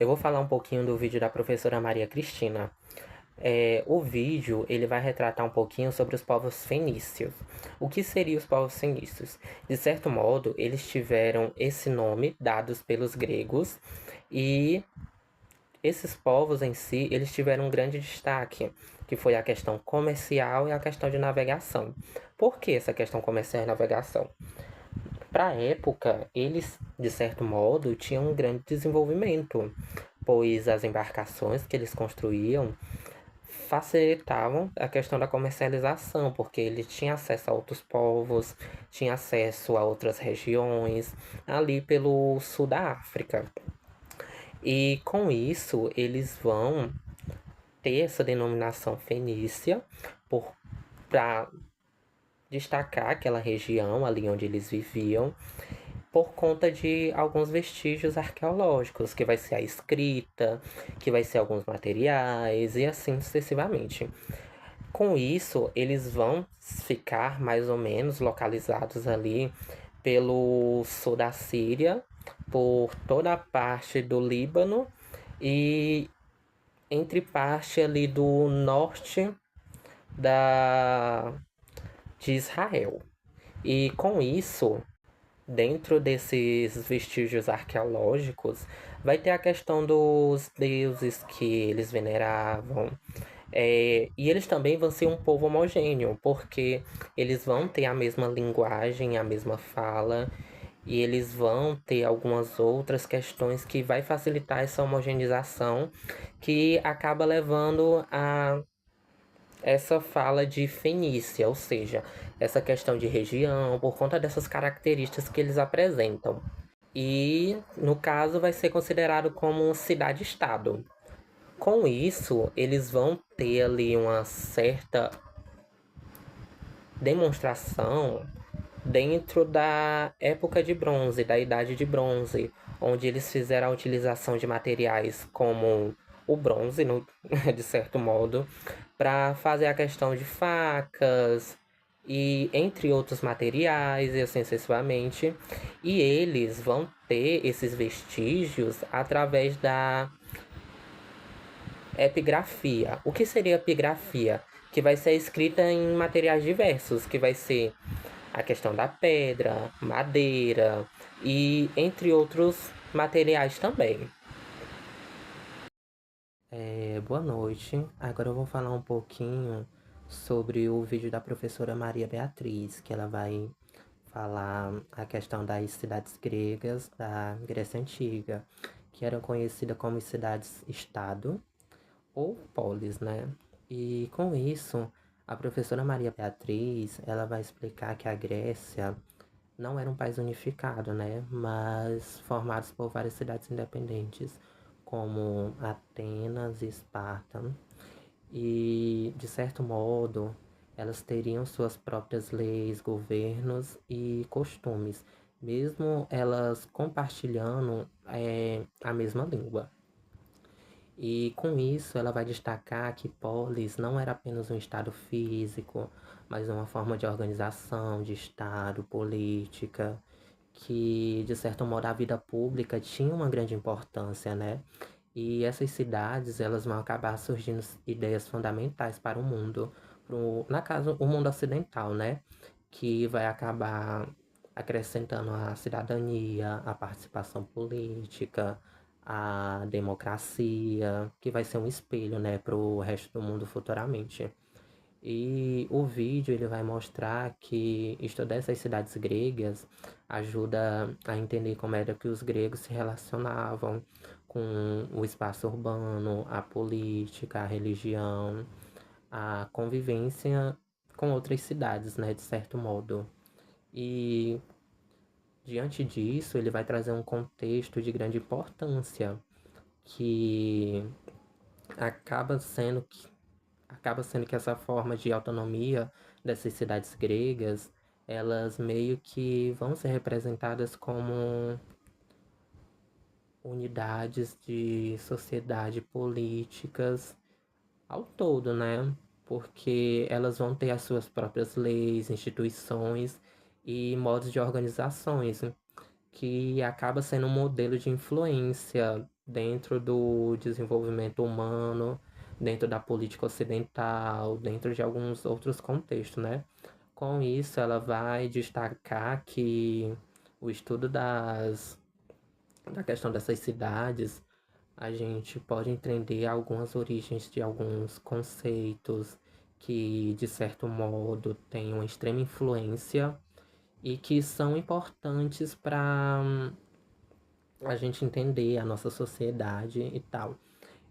Eu vou falar um pouquinho do vídeo da professora Maria Cristina. O vídeo ele vai retratar um pouquinho sobre os povos fenícios. O que seriam os povos fenícios? De certo modo, eles tiveram esse nome dados pelos gregos e esses povos em si, eles tiveram um grande destaque, que foi a questão comercial e a questão de navegação. Por que essa questão comercial e navegação? Para a época, eles, de certo modo, tinham um grande desenvolvimento, pois as embarcações que eles construíam facilitavam a questão da comercialização, porque ele tinha acesso a outros povos, tinha acesso a outras regiões, ali pelo sul da África. E com isso, eles vão ter essa denominação fenícia para destacar aquela região ali onde eles viviam por conta de alguns vestígios arqueológicos, que vai ser a escrita, que vai ser alguns materiais e assim sucessivamente. Com isso, eles vão ficar mais ou menos localizados ali pelo sul da Síria, por toda a parte do Líbano e entre parte ali do norte da de Israel. E com isso, dentro desses vestígios arqueológicos, vai ter a questão dos deuses que eles veneravam. E eles também vão ser um povo homogêneo, porque eles vão ter a mesma linguagem, a mesma fala, e eles vão ter algumas outras questões que vai facilitar essa homogeneização, que acaba levando a essa fala de Fenícia, ou seja, essa questão de região, por conta dessas características que eles apresentam. E, no caso, vai ser considerado como cidade-estado. Com isso, eles vão ter ali uma certa demonstração dentro da época de bronze, da idade de bronze, onde eles fizeram a utilização de materiais como o bronze, de certo modo, para fazer a questão de facas e entre outros materiais e assim sucessivamente. E eles vão ter esses vestígios através da epigrafia. O que seria epigrafia? Que vai ser escrita em materiais diversos, que vai ser a questão da pedra, madeira e entre outros materiais também. Boa noite. Agora eu vou falar um pouquinho sobre o vídeo da professora Maria Beatriz, que ela vai falar a questão das cidades gregas da Grécia Antiga, que eram conhecidas como cidades-estado ou polis, né? E com isso, a professora Maria Beatriz, ela vai explicar que a Grécia não era um país unificado, né? Mas formados por várias cidades independentes, como Atenas e Esparta. E, de certo modo, elas teriam suas próprias leis, governos e costumes, mesmo elas compartilhando a mesma língua. E com isso ela vai destacar que polis não era apenas um estado físico, mas uma forma de organização, de estado, política, que de certo modo a vida pública tinha uma grande importância, né? E essas cidades elas vão acabar surgindo ideias fundamentais para o mundo, na casa o mundo ocidental, né? Que vai acabar acrescentando a cidadania, a participação política, a democracia, que vai ser um espelho, né, para o resto do mundo futuramente. E o vídeo ele vai mostrar que estudar essas cidades gregas ajuda a entender como era que os gregos se relacionavam com o espaço urbano, a política, a religião, a convivência com outras cidades, né, de certo modo. E diante disso, ele vai trazer um contexto de grande importância que acaba sendo que, acaba sendo que essa forma de autonomia dessas cidades gregas, elas meio que vão ser representadas como unidades de sociedade políticas ao todo, né? Porque elas vão ter as suas próprias leis, instituições e modos de organizações, que acaba sendo um modelo de influência dentro do desenvolvimento humano, dentro da política ocidental, dentro de alguns outros contextos, né? Com isso, ela vai destacar que o estudo da questão dessas cidades, a gente pode entender algumas origens de alguns conceitos que, de certo modo, têm uma extrema influência e que são importantes para a gente entender a nossa sociedade e tal.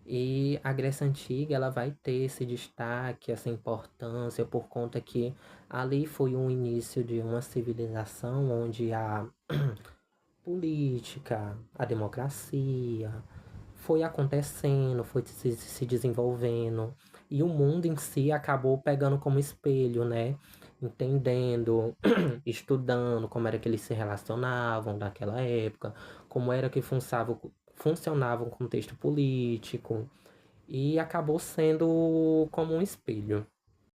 E a Grécia Antiga, ela vai ter esse destaque, essa importância, por conta que ali foi o início de uma civilização onde a política, a democracia foi acontecendo, foi se desenvolvendo, e o mundo em si acabou pegando como espelho, né? Entendendo, estudando como era que eles se relacionavam naquela época, como era que funcionava o contexto político, e acabou sendo como um espelho.